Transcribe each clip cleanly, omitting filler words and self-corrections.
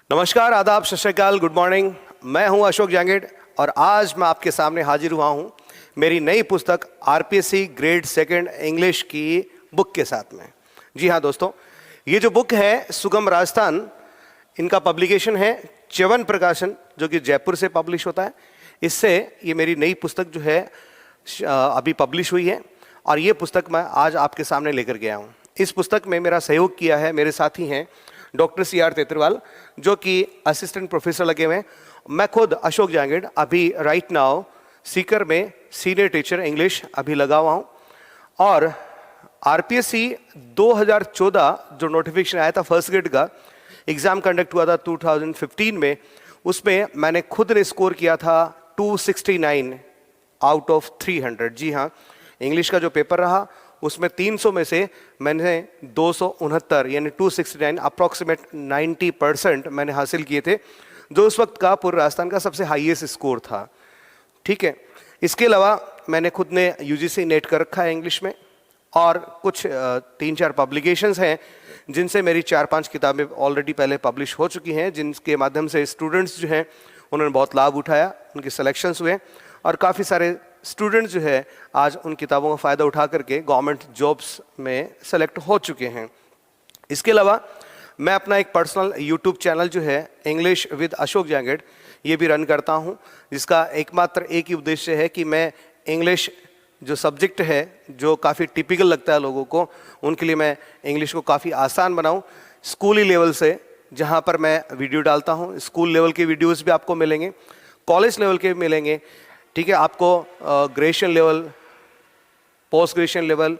नमस्कार, आदाब, सत श्री अकाल, गुड मॉर्निंग। मैं हूं अशोक जांगेड़ और आज मैं आपके सामने हाजिर हुआ हूं मेरी नई पुस्तक आरपीएससी ग्रेड सेकंड इंग्लिश की बुक के साथ में। जी हां दोस्तों, ये जो बुक है सुगम राजस्थान, इनका पब्लिकेशन है च्यवन प्रकाशन, जो कि जयपुर से पब्लिश होता है। इससे ये मेरी नई पुस्तक जो है अभी पब्लिश हुई है और ये पुस्तक मैं आज आपके सामने लेकर गया हूँ। इस पुस्तक में मेरा सहयोग किया है, मेरे साथी हैं डॉक्टर CR तेतरवाल, जो कि असिस्टेंट प्रोफेसर लगे हुए हैं। मैं खुद अशोक जांगेड़ अभी राइट नाउ सीकर में सीनियर टीचर इंग्लिश अभी लगा हुआ हूँ। और आरपीएससी 2014 जो नोटिफिकेशन आया था फर्स्ट ग्रेड का, एग्ज़ाम कंडक्ट हुआ था 2015 में, उसमें मैंने खुद ने स्कोर किया था 269 आउट ऑफ 300। जी हाँ, इंग्लिश का जो पेपर रहा उसमें 300 में से मैंने 269 यानी 269 अप्रॉक्सीमेट 90% मैंने हासिल किए थे, जो उस वक्त का पूरे राजस्थान का सबसे हाईएस्ट स्कोर था। ठीक है, इसके अलावा मैंने खुद ने यूजीसी नेट कर रखा है इंग्लिश में, और कुछ 3-4 पब्लिकेशंस हैं जिनसे मेरी 4-5 किताबें ऑलरेडी पहले पब्लिश हो चुकी हैं, जिनके माध्यम से स्टूडेंट्स जो हैं उन्होंने बहुत लाभ उठाया, उनके सिलेक्शंस हुए और काफ़ी सारे स्टूडेंट्स जो है आज उन किताबों का फ़ायदा उठा करके गवर्नमेंट जॉब्स में सेलेक्ट हो चुके हैं। इसके अलावा मैं अपना एक पर्सनल यूट्यूब चैनल जो है इंग्लिश विद अशोक जांगेड़, ये भी रन करता हूँ, जिसका एकमात्र एक ही उद्देश्य है कि मैं इंग्लिश जो सब्जेक्ट है, जो काफ़ी टिपिकल लगता है लोगों को, उनके लिए मैं इंग्लिश को काफ़ी आसान बनाऊँ। स्कूली लेवल से जहाँ पर मैं वीडियो डालता हूँ, स्कूल लेवल के वीडियोज़ भी आपको मिलेंगे, कॉलेज लेवल के भी मिलेंगे। ठीक है, आपको graduation level, post graduation level,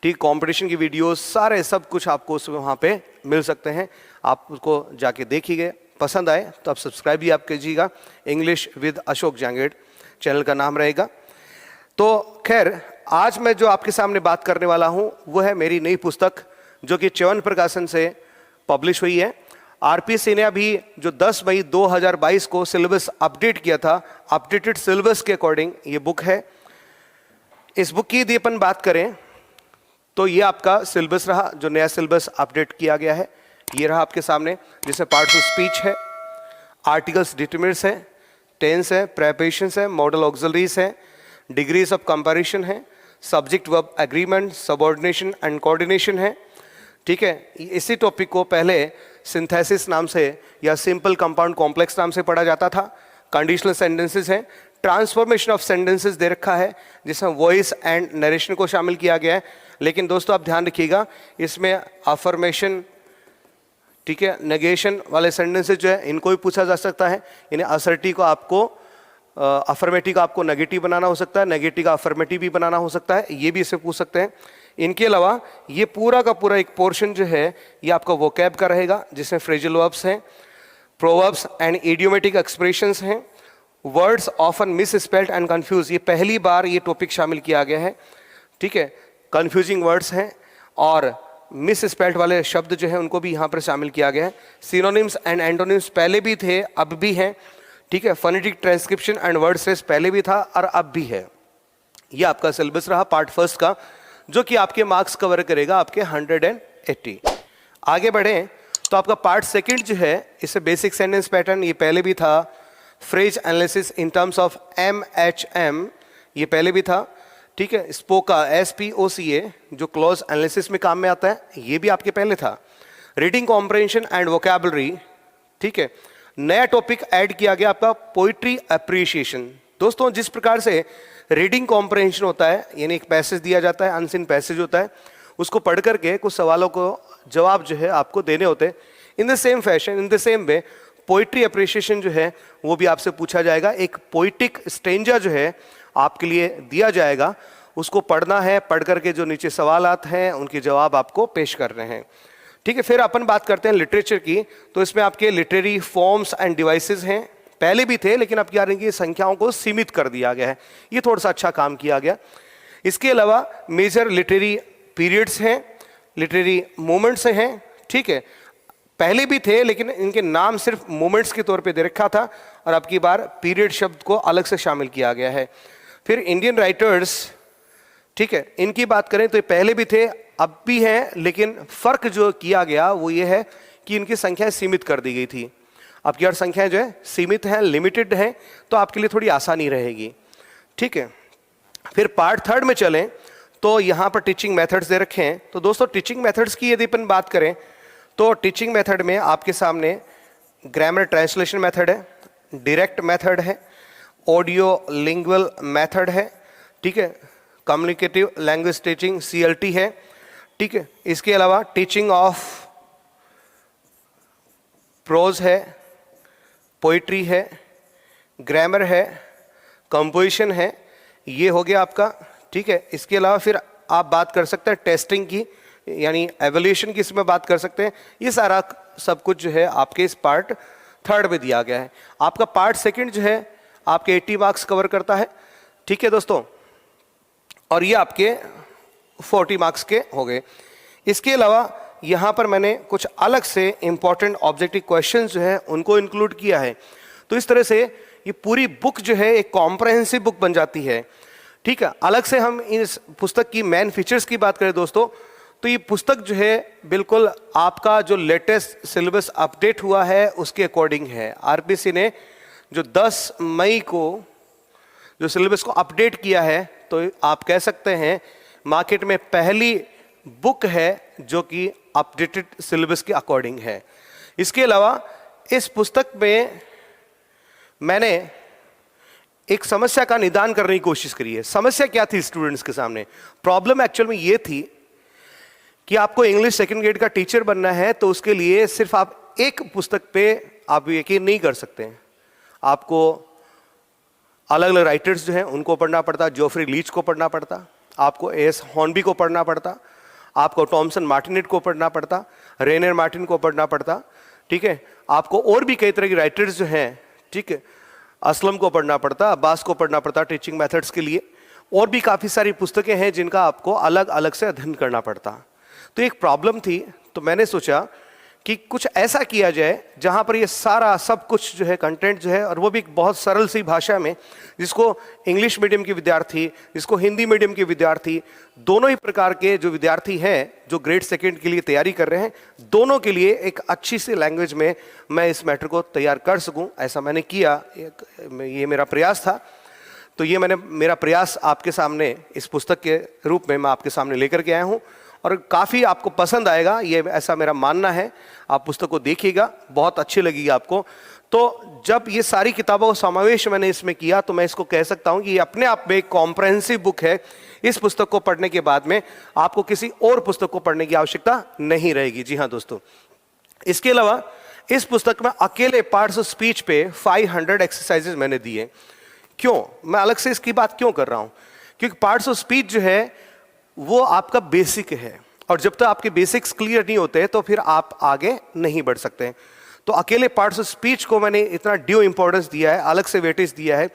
ठीक, कंपटीशन की वीडियोस, सारे सब कुछ आपको उसमें वहाँ पे मिल सकते हैं। आप उसको जाके देखिए, पसंद आए तो आप सब्सक्राइब भी आप कीजिएगा। English with Ashok Jangid channel का नाम रहेगा। तो खैर, आज मैं जो आपके सामने बात करने वाला हूँ वो है मेरी नई पुस्तक, जो कि च्यवन प्रकाशन से पब्लिश हुई है। आरपीएससी ने अभी जो 10 मई 2022 को सिलेबस अपडेट किया था, अपडेटेड सिलेबस के अकॉर्डिंग ये बुक है। इस बुक की यदि अपन बात करें तो ये आपका सिलेबस रहा, जो नया सिलेबस अपडेट किया गया है, ये रहा आपके सामने, जिसमें पार्ट्स ऑफ स्पीच है, आर्टिकल्स डिटरमिनर्स है, टेंस है, प्रेपरेशंस है, मॉडल ऑक्सिलरीज है, डिग्रीज ऑफ कंपैरिजन है, subject verb agreement, subordination and coordination है। ठीक है, इसी टॉपिक को पहले सिंथेसिस नाम से या सिंपल कंपाउंड कॉम्प्लेक्स नाम से पढ़ा जाता था। कंडीशनल सेंटेंसेस हैं, ट्रांसफॉर्मेशन ऑफ सेंटेंसेस दे रखा है, जिसमें वॉइस एंड नरेशन को शामिल किया गया है। लेकिन दोस्तों आप ध्यान रखिएगा, इसमें अफर्मेशन, ठीक है, नेगेशन वाले सेंटेंसेस जो है इनको भी पूछा जा सकता है। यानी असर्टिव को आपको अफर्मेटिव का आपको नेगेटिव बनाना हो सकता है, नेगेटिव का अफर्मेटिव भी बनाना हो सकता है, ये भी इसे पूछ सकते हैं। इनके अलावा ये पूरा का पूरा एक पोर्शन जो है ये आपका वोकैब का रहेगा, जिसमें फ्रेजल वर्ब्स हैं, प्रोवर्ब्स एंड इडियोमेटिक एक्सप्रेशंस हैं, words often miss spelled and confuse, ये पहली बार ये टॉपिक शामिल किया गया है। ठीक है, कंफ्यूजिंग वर्ड्स हैं और मिस स्पेल्ड वाले शब्द जो है उनको भी यहाँ पर शामिल किया गया है। सिनोनिम्स एंड एंटोनिम्स पहले भी थे, अब भी हैं। ठीक है, phonetic transcription and word stress पहले भी था और अब भी है। ये आपका सिलेबस रहा पार्ट फर्स्ट का, जो कि आपके मार्क्स कवर करेगा आपके 180। आगे बढ़ें तो आपका पार्ट सेकंड जो है, इससे बेसिक सेंटेंस पैटर्न ये पहले भी था, phrase analysis in terms of MHM ये पहले भी था। ठीक है, स्पोका SPOCA जो क्लॉज एनालिसिस में काम में आता है, ये भी आपके पहले था। रीडिंग कॉम्प्रहेंशन एंड वोकैबुलरी, ठीक है, नया टॉपिक ऐड किया गया आपका पोइट्री अप्रिशिएशन। दोस्तों, जिस प्रकार से रीडिंग कॉम्प्रहेंशन होता है, यानी एक पैसेज दिया जाता है, अनसीन पैसेज होता है, उसको पढ़ करके कुछ सवालों को जवाब जो है आपको देने होते हैं। In the same fashion, in the same way, poetry appreciation जो है वो भी आपसे पूछा जाएगा। एक पोइटिक स्टेंजा जो है आपके लिए दिया जाएगा, उसको पढ़ना है, पढ़ करके जो नीचे सवालात हैं उनके जवाब आपको पेश करने हैं। ठीक है, फिर अपन बात करते हैं लिटरेचर की। तो इसमें आपके लिटरेरी फॉर्म्स एंड डिवाइसेस हैं, पहले भी थे लेकिन अब क्या रहेंगे, संख्याओं को सीमित कर दिया गया है, ये थोड़ा सा अच्छा काम किया गया। इसके अलावा मेजर लिटरेरी पीरियड्स हैं, लिटरेरी मोमेंट्स हैं। ठीक है, पहले भी थे लेकिन इनके नाम सिर्फ मोमेंट्स के तौर पे दे रखा था, और अब की बार पीरियड शब्द को अलग से शामिल किया गया है। फिर इंडियन राइटर्स, ठीक है, इनकी बात करें तो ये पहले भी थे, अब भी हैं, लेकिन फर्क जो किया गया वो ये है कि इनकी संख्या सीमित कर दी गई थी। आपकी और संख्याएं जो है सीमित हैं, लिमिटेड हैं, तो आपके लिए थोड़ी आसानी रहेगी। ठीक है, फिर पार्ट थर्ड में चलें तो यहाँ पर टीचिंग मेथड्स दे रखे हैं। तो दोस्तों टीचिंग मेथड्स की यदि अपन बात करें तो टीचिंग मेथड में आपके सामने ग्रामर ट्रांसलेशन मेथड है, डायरेक्ट मेथड है, ऑडियो लिंगुअल मेथड है, ठीक है, कम्युनिकेटिव लैंग्वेज टीचिंग CLT है, ठीक है। इसके अलावा टीचिंग ऑफ प्रोज है, पोइट्री है, ग्रामर है, कंपोजिशन है, ये हो गया आपका, ठीक है। इसके अलावा फिर आप बात कर सकते हैं टेस्टिंग की, यानी एवल्यूशन की इसमें बात कर सकते हैं। ये सारा सब कुछ जो है आपके इस पार्ट थर्ड में दिया गया है। आपका पार्ट सेकंड जो है आपके 80 मार्क्स कवर करता है, ठीक है दोस्तों, और ये आपके 40 मार्क्स के हो गए। इसके अलावा यहाँ पर मैंने कुछ अलग से इंपॉर्टेंट ऑब्जेक्टिव क्वेश्चंस जो है उनको इंक्लूड किया है। तो इस तरह से ये पूरी बुक जो है एक कॉम्प्रहेंसिव बुक बन जाती है, ठीक है। अलग से हम इस पुस्तक की मेन फीचर्स की बात करें दोस्तों, तो ये पुस्तक जो है बिल्कुल आपका जो लेटेस्ट सिलेबस अपडेट हुआ है उसके अकॉर्डिंग है। RPC ने जो 10 मई को जो सिलेबस को अपडेट किया है, तो आप कह सकते हैं मार्केट में पहली बुक है जो कि अपडेटेड सिलेबस के अकॉर्डिंग है। इसके अलावा इस पुस्तक में मैंने एक समस्या का निदान करने की कोशिश करी है। समस्या क्या थी स्टूडेंट्स के सामने? प्रॉब्लम एक्चुअल में ये थी कि आपको इंग्लिश सेकंड ग्रेड का टीचर बनना है, तो उसके लिए सिर्फ आप एक पुस्तक पे आप यकीन नहीं कर सकते हैं। आपको अलग अलग राइटर्स जो हैं उनको पढ़ना पड़ता, जोफ्री लीच को पढ़ना पड़ता, आपको A.S. हॉर्नबी को पढ़ना पड़ता, आपको टॉमसन मार्टिनेट को पढ़ना पड़ता, रेनर मार्टिन को पढ़ना पड़ता, ठीक है। आपको और भी कई तरह की राइटर्स जो हैं, ठीक है, असलम को पढ़ना पड़ता, अब्बास को पढ़ना पड़ता टीचिंग मेथड्स के लिए, और भी काफ़ी सारी पुस्तकें हैं जिनका आपको अलग अलग से अध्ययन करना पड़ता। तो एक प्रॉब्लम थी, तो मैंने सोचा कि कुछ ऐसा किया जाए जहाँ पर ये सारा सब कुछ जो है कंटेंट जो है, और वो भी एक बहुत सरल सी भाषा में, जिसको इंग्लिश मीडियम के विद्यार्थी, जिसको हिंदी मीडियम के विद्यार्थी, दोनों ही प्रकार के जो विद्यार्थी हैं जो ग्रेड सेकंड के लिए तैयारी कर रहे हैं, दोनों के लिए एक अच्छी सी लैंग्वेज में मैं इस मैटर को तैयार कर सकूँ, ऐसा मैंने किया। ये मेरा प्रयास था। तो ये मेरा प्रयास आपके सामने इस पुस्तक के रूप में मैं आपके सामने लेकर के आया हूँ, और काफ़ी आपको पसंद आएगा, ये ऐसा मेरा मानना है। आप पुस्तक को देखिएगा, बहुत अच्छी लगेगी आपको। तो जब ये सारी किताबों का समावेश मैंने इसमें किया, तो मैं इसको कह सकता हूँ कि ये अपने आप में एक कॉम्प्रहेंसिव बुक है। इस पुस्तक को पढ़ने के बाद में आपको किसी और पुस्तक को पढ़ने की आवश्यकता नहीं रहेगी। जी हाँ दोस्तों, इसके अलावा इस पुस्तक में अकेले पार्ट्स ऑफ स्पीच पे 500 एक्सरसाइजेज मैंने दिए। क्यों मैं अलग से इसकी बात क्यों कर रहा हूँ? क्योंकि पार्ट्स ऑफ स्पीच जो है वो आपका बेसिक है, और जब तक आपके बेसिक्स क्लियर नहीं होते तो फिर आप आगे नहीं बढ़ सकते। तो अकेले पार्ट्स ऑफ स्पीच को मैंने इतना ड्यू इंपॉर्टेंस दिया है, अलग से वेटेज दिया है,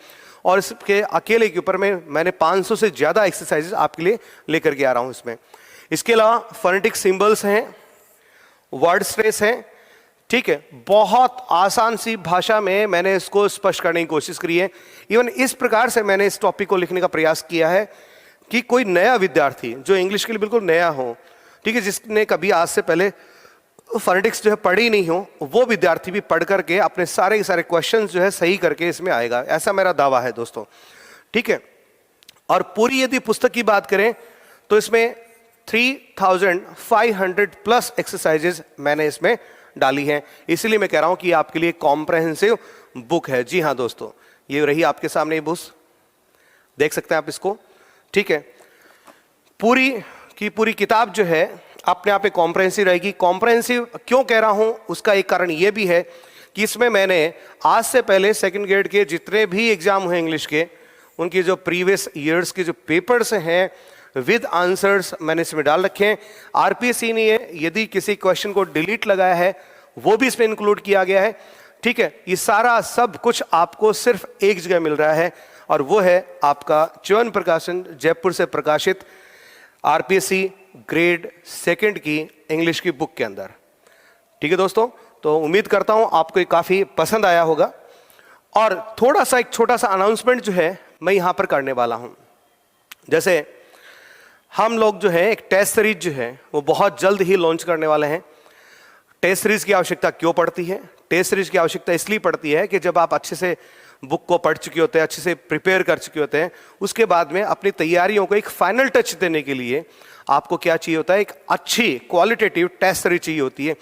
और इसके अकेले के ऊपर में मैंने 500 से ज़्यादा एक्सरसाइजेज आपके लिए लेकर के आ रहा हूँ इसमें। इसके अलावा फोनेटिक सिंबल्स हैं, वर्ड स्ट्रेस हैं, ठीक है, बहुत आसान सी भाषा में मैंने इसको स्पष्ट करने की कोशिश करी है। इवन इस प्रकार से मैंने इस टॉपिक को लिखने का प्रयास किया है कि कोई नया विद्यार्थी जो इंग्लिश के लिए बिल्कुल नया हो, ठीक है, जिसने कभी आज से पहले फोनेटिक्स जो है पढ़ी नहीं हो, वो विद्यार्थी भी पढ़ करके अपने सारे के सारे क्वेश्चंस जो है सही करके इसमें आएगा, ऐसा मेरा दावा है दोस्तों, ठीक है। और पूरी यदि पुस्तक की बात करें तो इसमें 3500 प्लस एक्सरसाइजेज मैंने इसमें डाली हैं, इसलिए मैं कह रहा हूं कि आपके लिए कॉम्प्रहेंसिव बुक है। जी हाँ दोस्तों, ये रही आपके सामने बुक, देख सकते हैं आप इसको, ठीक है। पूरी की पूरी किताब जो है अपने आप में कॉम्प्रहेंसिव रहेगी। कॉम्प्रहेंसिव क्यों कह रहा हूं, उसका एक कारण ये भी है कि इसमें मैंने आज से पहले सेकंड ग्रेड के जितने भी एग्जाम हुए इंग्लिश के, उनकी जो प्रीवियस ईयर्स के जो पेपर्स हैं विद आंसर्स मैंने इसमें डाल रखे हैं। RPSC ने यदि किसी क्वेश्चन को डिलीट लगाया है वो भी इसमें इंक्लूड किया गया है, ठीक है। ये सारा सब कुछ आपको सिर्फ एक जगह मिल रहा है, और वो है आपका च्यवन प्रकाशन जयपुर से प्रकाशित RPSC ग्रेड सेकंड की इंग्लिश की बुक के अंदर, ठीक है दोस्तों। तो उम्मीद करता हूं आपको ये काफ़ी पसंद आया होगा। और थोड़ा सा एक छोटा सा अनाउंसमेंट जो है मैं यहाँ पर करने वाला हूँ। जैसे हम लोग जो है एक टेस्ट सीरीज जो है वो बहुत जल्द ही लॉन्च करने वाले हैं। टेस्ट सीरीज की आवश्यकता क्यों पड़ती है? टेस्ट सीरीज की आवश्यकता इसलिए पड़ती है कि जब आप अच्छे से बुक को पढ़ चुके होते हैं, अच्छे से प्रिपेयर कर चुके होते हैं, उसके बाद में अपनी तैयारियों को एक फाइनल टच देने के लिए आपको क्या चाहिए होता है, एक अच्छी क्वालिटेटिव टेस्ट सीरीज चाहिए होती है।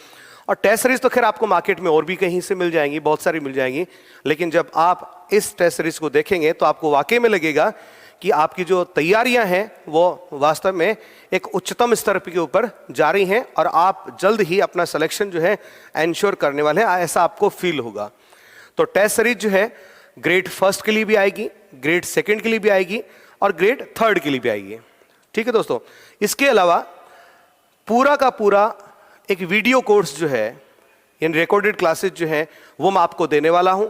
और टेस्ट सीरीज तो खैर आपको मार्केट में और भी कहीं से मिल जाएंगी, बहुत सारी मिल जाएंगी, लेकिन जब आप इस टेस्ट सीरीज को देखेंगे तो आपको वाकई में लगेगा कि आपकी जो तैयारियां हैं वो वास्तव में एक उच्चतम स्तर के ऊपर जा रही हैं और आप जल्द ही अपना सिलेक्शन जो है एंश्योर करने वाले हैं, ऐसा आपको फील होगा। तो टेस्ट सीरीज जो है ग्रेड फर्स्ट के लिए भी आएगी, ग्रेड सेकंड के लिए भी आएगी और ग्रेड थर्ड के लिए भी आएगी। ठीक है दोस्तों, इसके अलावा पूरा का पूरा एक वीडियो कोर्स जो है, यानी रिकॉर्डेड क्लासेस जो है वो मैं आपको देने वाला हूं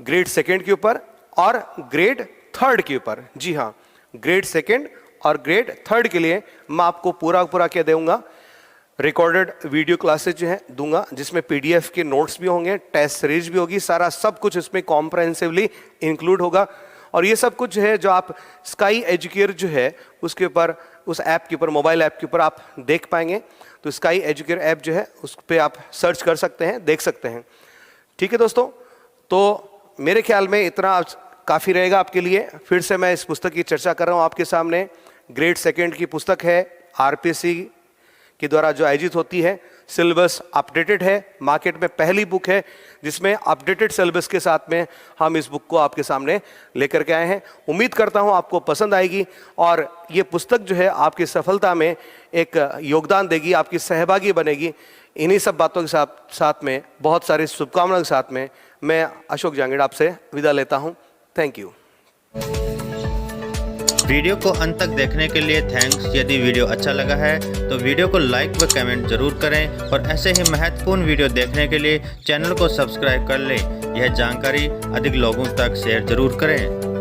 ग्रेड सेकंड के ऊपर और ग्रेड थर्ड के ऊपर। जी हाँ, ग्रेड सेकंड और ग्रेड थर्ड के लिए मैं आपको पूरा क्या दूंगा, रिकॉर्डेड वीडियो क्लासेस जो है दूंगा, जिसमें पीडीएफ के नोट्स भी होंगे, टेस्ट सीरीज भी होगी, सारा सब कुछ इसमें कॉम्प्रहेंसिवली इंक्लूड होगा। और ये सब कुछ जो है जो आप स्काई एजुकेयर जो है उसके ऊपर, उस ऐप के ऊपर, मोबाइल ऐप के ऊपर आप देख पाएंगे। तो स्काई एजुकेयर ऐप जो है उस पर आप सर्च कर सकते हैं, देख सकते हैं। ठीक है दोस्तों, तो मेरे ख्याल में इतना काफ़ी रहेगा आपके लिए। फिर से मैं इस पुस्तक की चर्चा कर रहा हूँ आपके सामने। ग्रेड सेकंड की पुस्तक है, आरपीएससी के द्वारा जो आयोजित होती है, सिलेबस अपडेटेड है, मार्केट में पहली बुक है जिसमें अपडेटेड सिलेबस के साथ में हम इस बुक को आपके सामने लेकर के आए हैं। उम्मीद करता हूं आपको पसंद आएगी और ये पुस्तक जो है आपकी सफलता में एक योगदान देगी, आपकी सहभागी बनेगी। इन्हीं सब बातों के साथ में, बहुत सारी शुभकामनाओं के साथ में, मैं अशोक जांगेड़ आपसे विदा लेता हूँ। Thank you. वीडियो को अंत तक देखने के लिए थैंक्स। यदि वीडियो अच्छा लगा है तो वीडियो को लाइक व कमेंट जरूर करें और ऐसे ही महत्वपूर्ण वीडियो देखने के लिए चैनल को सब्सक्राइब कर लें। यह जानकारी अधिक लोगों तक शेयर जरूर करें।